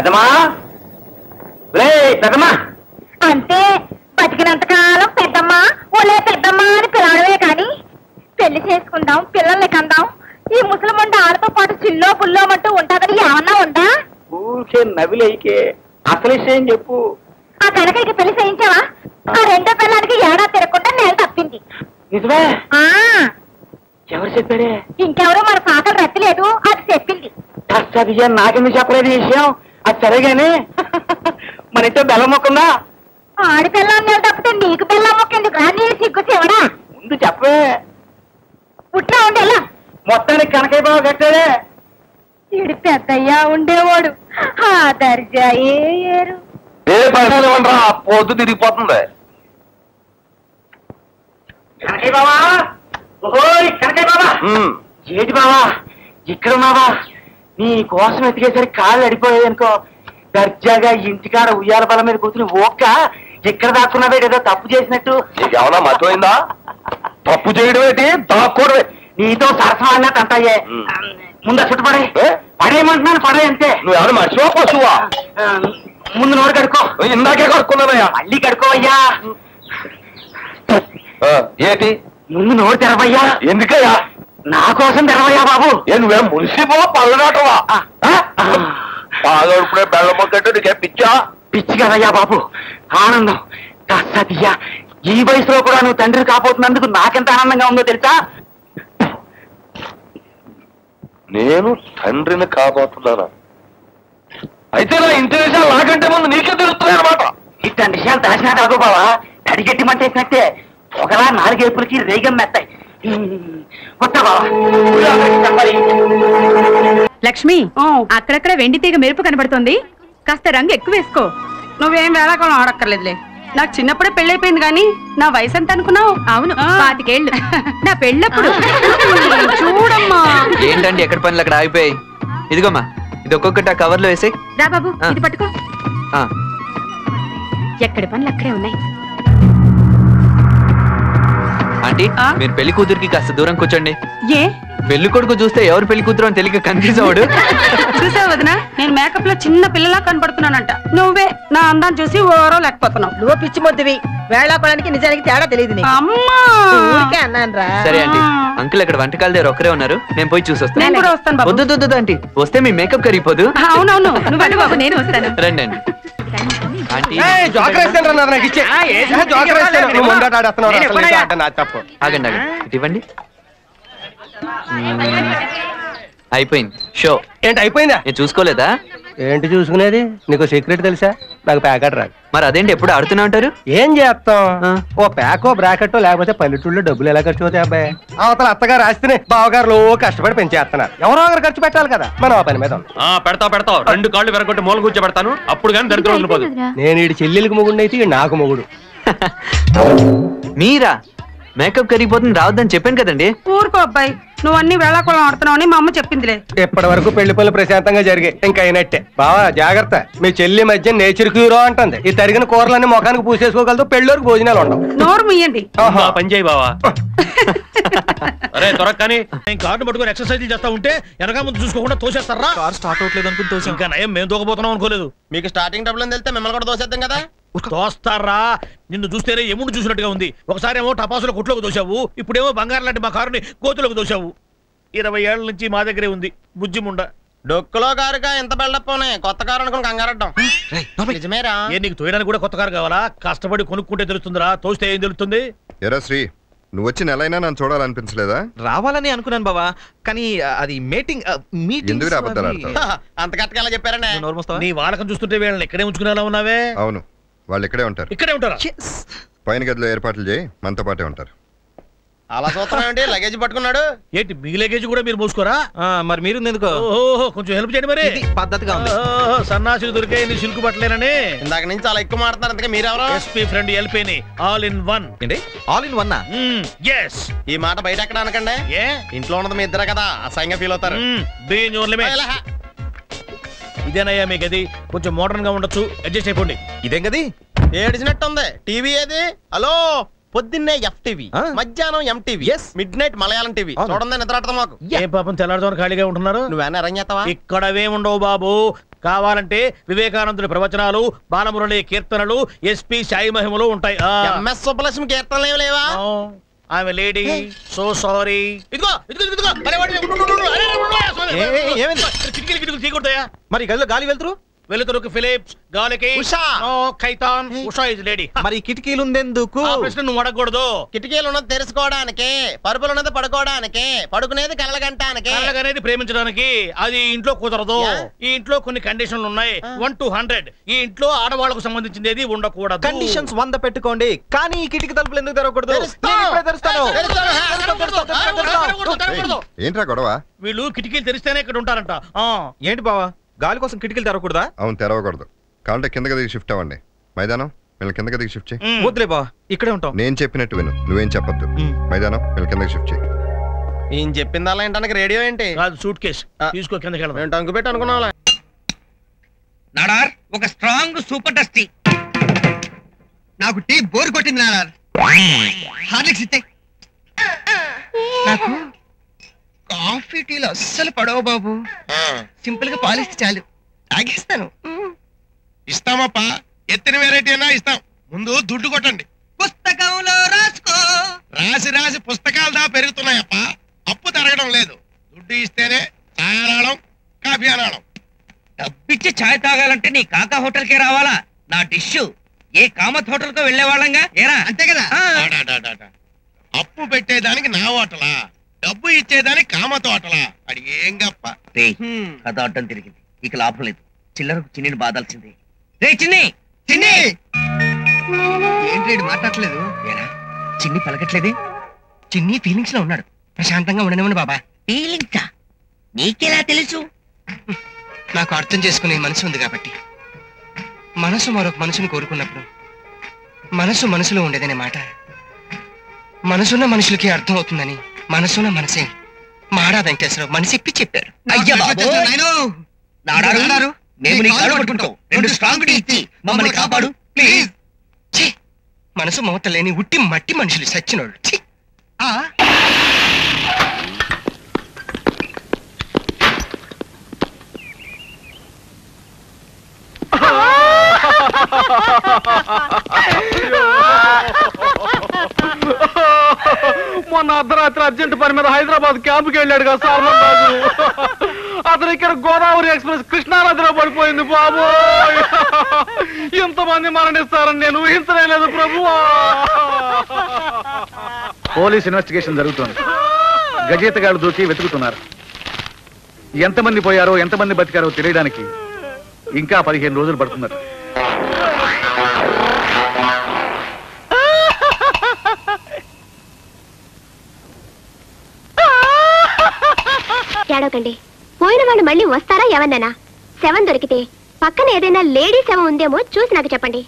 పెద్దమ్మా పెద్దమ్మా అంతే బతికినంతకాలం పెద్దమ్మా ఓలే పెద్దమ్మా అని పిలవడమే కానీ పెళ్లి చేసుకుందాం పిల్లల్ని కందాం ఈ ముసలమంట ఆడతో పాటు చిల్లో పుల్లోమంటూ ఉంటాదని ఏమన్నా ఉందా? ఊరికే నవిలేకే అసలు విషయం చెప్పు. ఆ కనకకి పెళ్లి చేయించావా? ఆ రెండో పిల్లానికి ఏడా తిరగకుండా నేల తప్పింది. నిజమే? ఎవరు చెప్పారే? ఇంకెవరో మన పాకలు రచ్చలేదు, అది చెప్పింది. నాకెందుకు చెప్పలేదు ఈ విషయం? అది సరేగానే మన ఇంట్లో బెల్లం మొక్కుందా? ఆడి పిల్లని నేల తప్పితే నీకు పిల్ల మొక్కేందుకు రా? నీ సిగ్గు చెవడా? ముందు చెప్పే. పుట్టినా ఉండేలా మొత్తానికి కనకయ్య బాబు కట్టాడే. ఈడు పెద్దయ్యా ఉండేవాడు, ఆ దర్జా ఏరు. పొద్దు తిరిగిపోతుంది. కనకయ్య బాబా, ఓహోయ్ కనకయ్య బాబా. ఏది బాబా ఇక్కడ ఉన్నావా? నీ కోసం ఎతికేసరికి కాళ్ళు అడిపోయాయి అనుకో. దర్జాగా ఇంటికాడ ఉయ్యాల బల మీద కూర్చుని ఓక్క ఎక్కడ దాక్కున్నావే ఏదో తప్పు చేసినట్టు. నీకేమన్నా మతమైందా? తప్పు చేయడం ఏంటి, దాక్కోవడమే. నీతో సరసం అన్నట్టు అంటాయే. ముందు చుట్టుపడే పడేయమంటున్నాను, పడే అంతే. నువ్వు ఎవరు మర్చిపో పశువా? ముందు నోరు కడుక్కో. ఇందాకే కడుక్కున్నానయ్యా. మళ్ళీ కడుక్కోవయ్యా. ఏంటి? ముందు నోరు తెరవయ్యా. ఎందుకయ్యా? నా కోసం తెరవయ్యా బాబు. నువ్వేం మున్సిపో పళ్ళనాటవా? పాదోడుపుడే బెల్లం మొక్కంటే నీకేం పిచ్చా? పిచ్చి కదయ్యా బాబు, ఆనందం. కాస్తయ్యా ఈ వయసులో కూడా నువ్వు తండ్రి కాబోతున్నందుకు నాకెంత ఆనందంగా ఉందో తెలుసా? నేను తండ్రిని కాబోతున్నానా? అయితే నా ఇంటి విషయాలు నాకంటే ముందు నీకే తెలుస్తున్నాయి అనమాట. ఇట్లాంటి విషయాలు దాచినా కాదు బావా, తడిగట్టి మంటేసినట్టే ఒకలా నాలుగేపులకి రేగం మెత్తాయి. లక్ష్మి, అక్కడక్కడ వెండి తీగ మెరుపు కనబడుతుంది, కాస్త రంగు ఎక్కువ వేసుకో. నువ్వేం వేళాకాలం ఆడక్కర్లేదులే. నాకు చిన్నప్పుడే పెళ్ళైపోయింది కానీ నా వయసు ఎంత అనుకున్నావు? అవును, 25 ఏళ్ళు. నా పెళ్ళప్పుడు. చూడమ్మా. ఏంటండి ఎక్కడ పనులు అక్కడ ఆగిపోయాయి? ఇదిగోమ్మా, ఇది ఒక్కొక్కటి ఆ కవర్ లో వేసి. రా బాబు, ఇది పట్టుకో. ఎక్కడి పనులు అక్కడే ఉన్నాయి. ఆంటీ, మీరు పెళ్లి కూతురికి కాస్త దూరం కూర్చోండి. ఏ పెళ్లి కొడుకు చూస్తే ఎవరు పెళ్లి కూతురు అని తెలియక కన్ఫ్యూజ్ అవ్వడు. చూసావు వదినా, నేను మేకప్ లో చిన్న పిల్లలా కనపడుతున్నానంట. నువ్వే నా అందాన్ని చూసి ఓరో లేకపోతున్నావు. నువ్వు పిచ్చి మొద్దువి, వేళాకోడానికి నిజానికి తేడా తెలియదు. అమ్మా అన్నాను రా. సరే ఆంటీ, అంకుల్ అక్కడ వంటకాల దగ్గర ఒక్కరే ఉన్నారు, నేను పోయి చూసి వస్తాను. నేను కూడా వస్తాను బాబు. వద్దు ఆంటీ, వస్తే మీ మేకప్ కరిగిపోదు. అవునవును, నువ్వు వెళ్ళు బాబు, నేను వస్తాను. రండి అండి. ఆంటీ ఆగండి, ఇటు ఇవ్వండి. అయిపోయింది షో. ఏంటి అయిపోయిందా? నేను చూసుకోలేదా? ఏంటి చూసుకునేది? నీకు సీక్రెట్ తెలుసా? నాకు ప్యాకెట్ రాదు. మరి అదేంటి ఎప్పుడు ఆడుతూనే ఉంటారు? ఏం చేస్తాం, ఓ ప్యాకో బ్రాకెట్టో లేకపోతే పల్లెటూళ్ళలో డబ్బులు ఎలా ఖర్చు అవుతాయి అబ్బాయి? అవతల అత్తగారు ఆస్తిని బావగారు కష్టపడి పెంచేస్తున్నారు. ఎవరో ఒకరు ఖర్చు పెట్టాలి కదా, మనం ఆ పని మీద. పెడతావు 2 కాళ్ళు వెరగొట్టి మూల కూర్చోబెడతాను, అప్పుడు కానీ దరిద్రం వదిలిపోదు. నేను ఈ చెల్లెలికి మొగుడు అయితే నాకు మొగుడు. మీరా? మేకప్ కరిగిపోతుంది రావద్దని చెప్పాను కదండి. ఊరుకో అబ్బాయి, నువ్వు అన్ని వేళాకోళం ఆడుతున్నావు అని మా అమ్మ చెప్పిందిలే. ఇప్పటి వరకు పెళ్లి పనులు ప్రశాంతంగా జరిగాయి, ఇంకా అయినట్టే. బావా జాగ్రత్త, మీ చెల్లి మధ్య నేచర్ క్యూరో అంటుంది. ఈ తరిగిన కూరలన్నీ ముఖానికి పూసేసుకోగలదు, పెళ్ళోరికి భోజనాలు ఉండవు. నోరు ముయ్యండి. పని చేయి బావా. అరే త్వరగాని కార్డు పట్టుకుని ఎక్సర్సైజ్ చేస్తా ఉంటే వెనక ముందు చూసుకోకుండా తోసేస్తారా? కార్ స్టార్ట్ అవట్లేదు అనుకుని తోసి. ఇంకా నయం మేము దూకపోతున్నాం అనుకోలేదు. మీకు స్టార్టింగ్ డబ్బులు వెళ్తే మిమ్మల్ని కూడా దోసేద్దాం కదా. తోస్తారా? నిన్ను చూస్తేనే ఎముడు చూసినట్టుగా ఉంది. ఒకసారి ఏమో టపాసులో కొట్లోకి దోశావు, ఇప్పుడేమో బంగారం లాంటి మా కారుని కోతులోకి దోశావు. 20 ఏళ్ల నుంచి మా దగ్గరే ఉంది బుజ్జిముండ. డొక్కులో కారుగా ఎంత బిల్డప్ కొత్త కారు అనుకుని కంగారడ్డాం. నిజమేరా? ఏ నీకు తోయడానికి కూడా కొత్త కారు కావాలా? కష్టపడి కొనుక్కుంటే తెలుస్తుందిరా, తోస్తే ఏం తెలుస్తుంది? ఎరా శ్రీ, నువ్వు వచ్చి నెలైనా నన్ను చూడాలనిపించలేదా? రావాలని అనుకున్నాను బావా, కానీ అది మీటింగ్ ఎందుకు అబద్ధాలు ఆడతావు? అంత కరెక్ట్గా ఎలా చెప్పారనే? నీ వాడకం చూస్తుంటే వీళ్ళని ఇక్కడే ఉంచుకునేలా ఉన్నావే. అవును, వాళ్ళు ఇక్కడే ఉంటారు. ఇక్కడే ఉంటారా? పైన గదిలో ఏర్పాట్లు చేయి, మనతో పాటే ఉంటారు. అలా చూస్తున్నాయండి. లగేజ్ పట్టుకున్నాడు ఏంటి? మీ లగేజ్ కూడా మీరు మోసుకోరా? మరి మీరు ఎందుకు? ఓహో, కొంచెం హెల్ప్ చేయండి. మరి పద్ధతిగా ఉంది. సన్నాసులు దొరికే సిల్క్ బట్టలేనని ఇందాక నుంచి చాలా ఎక్కువ మాట్లాడుతున్నారు. అందుకే మీరెవరో? ఎస్పీ ఫ్రెండ్ ఎల్పీని, ఆల్ ఇన్ వన్. ఏంటి ఆల్ ఇన్ వన్? ఎస్. ఈ మాట బయట ఎక్కడ అనకండి. ఏ ఇంట్లో ఉన్నది మీ ఇద్దరే కదా, అసహ్యంగా ఫీల్ అవుతారు. ఇదేనయ్యా మీ గది, కొంచెం మోడర్న్ గా ఉండొచ్చు, అడ్జస్ట్ అయిపోండి. ఇదేం గది? ఏడిచినట్టు ఉంది. టీవీ ఏది? హలో, పొద్దున్నే FTV, మధ్యాహ్నం MTV, mid night Malayalam TV. చూడండి నిద్రాటం మాకు. ఏ పాపం తెల్లారుతో ఖాళీగా ఉంటున్నారు. నువ్వేనా రంగేస్తావా? ఇక్కడవే ఉండవు బాబు, కావాలంటే వివేకానందుడి ప్రవచనాలు, బాలమురళి కీర్తనలు, ఎస్పి సాయి మహిమలు ఉంటాయి. ఎంఎస్ సుబ్బలక్ష్మి కీర్తనలు ఏమి లేవా? ఆమె లేడీ సో సారీ. ఇదిగో కిటికీలు తీయకూడదయా? మరి గదిలో గాలి వెళ్తురు వెలుతురుకు ఫిలిప్స్, గాలికి ఖైతాన్, ఉషా ఇస్ లేడీ. మరి కిటికీలు ఉందెందుకు? ఆ ప్రశ్న నువ్వు అడగకూడదు. కిటికీలు ఉన్నది తెరుచుకోవడానికి, పరుపులు ఉన్నది పడుకోవడానికి, పడుకునేది కళ్ళగంటానికి. కళ్ళగనేది ప్రేమించడానికి. అది ఇంట్లో కుదరదు. ఈ ఇంట్లో కొన్ని కండిషన్లు ఉన్నాయి. 1 to 100. ఈ ఇంట్లో ఆడవాళ్లకు సంబంధించింది ఉండకూడదు. కండిషన్స్ 100 పెట్టుకోండి, కానీ ఈ కిటికీ తలుపులు ఎందుకు తెరవకూడదు? ఏంట్రా గొడవ? వీళ్ళు కిటికీలు తెరిస్తేనే ఇక్కడ ఉంటారంట. ఏంటి బావా, గాలి కోసం కిటికీలు తెరవకూడదా? అవును, తెరవకూడదు. కావాలంటే కిందకి దిగి షిఫ్ట్ అవ్వండి. మైదానం వీళ్ళ కిందకి దిగి షిఫ్ట్ చేయి. వద్దులే బావా, ఇక్కడే ఉంటాం. నేను చెప్పినట్టు విను, నువ్వేం చెప్పొద్దు. మైదానం వీళ్ళ కిందకి షిఫ్ట్ చేయి. ఏం చెప్పింది అలా ఏంటానికి రేడియో ఏంటి? కాదు, సూట్ కేసు తీసుకో కిందకి వెళ్దాం. టంకు పెట్టి అనుకున్నా. నాడార్ ఒక స్ట్రాంగ్ సూపర్ టెస్ట్ నాకు టీ బోర్ కొట్టింది నాడార్. హార్లిక్స్ ఇస్తే నాకు కాఫీ టీలు అస్సలు పడవ బాబు. సింపుల్ గా పాలిస్తే చాలు, తాగేస్తాను. ఇస్తామప్పా, ఎత్తిన వెరైటీ అయినా ఇస్తాం. ముందు దుడ్డు కొట్టండి. పుస్తకంలో రాసుకో. రాసి రాసి పుస్తకాలు దా పెరుగుతున్నాయప్పా. అప్పు తరగడం లేదు. దుడ్డు ఇస్తేనే ఛాయ్ అనాడం, కాఫీ అనాడం. డబ్బిచ్చి ఛాయ్ తాగాలంటే నీ కాకా హోటల్ కే రావాలా? నా డిష్ ఏ కామత్ హోటల్ కో వెళ్లే వాళ్ళంగా ఏరా, అంతే కదా? అప్పు పెట్టేదానికి నా హోటలా, డబ్బు ఇచ్చేదానికి కామత్ హోటలా? అది ఏం గప్ప. కథ అడ్డం తిరిగింది, ఇక లాభం లేదు. చిల్లరకు చిన్నిని బాధాల్సింది. రే చిన్ని, చిన్ని ఏంటి మాట్లాడలేదు? ఏరా చిన్ని పలకట్లేదే? చిన్ని ఫీలింగ్స్ లో ఉన్నాడు. ప్రశాంతంగా ఉండనివ్వండి బాబా. ఫీలింగ్సా? నీకెలా తెలుసు? నాకు అర్థం చేసుకునే మనసు ఉంది కాబట్టి. మనసు మరొక మనసుని కోరుకున్నప్పుడు మనసు మనసులో ఉండేదనే మాట మనసున్న మనుషులకి అర్థం అవుతుందని మనసున్న మనసే మాడా వెంకటేశ్వరరావు మనసిప్పి చెప్పారు. అయ్యా నాడారు, మేము నీ కాళ్ళు పట్టుకుంటాం. 2 స్ట్రాంగ్ టీ ఇచ్చి మమ్మల్ని కాపాడు ప్లీజ్. మనసు మమత లేని ఉట్టి మట్టి మనుషులు సచ్చినోళ్ళు. మొన్న అర్ధరాత్రి అర్జెంట్ పని మీద హైదరాబాద్ క్యాంపుకి వెళ్ళాడు కదా సాల్మన్ రాజు. అతను ఇక్కడ గోదావరి ఎక్స్ప్రెస్ కృష్ణానదిలో పడిపోయింది బాబు. ఇంతమంది మరణిస్తారని నేను ఊహించలేదు ప్రభు. పోలీస్ ఇన్వెస్టిగేషన్ జరుగుతోంది. గజేతగాళ్ళు దూకి వెతుకుతున్నారు. ఎంతమంది పోయారో ఎంతమంది బతికారో తెలియడానికి ఇంకా 15 రోజులు పడుతున్నారు. ఏడవకండి. పోయిన వాళ్ళు మళ్ళీ వస్తారా ఏమన్నానా? శవం దొరికితే పక్కన ఏదైనా లేడీ శవం ఉందేమో చూసి నాకు చెప్పండి.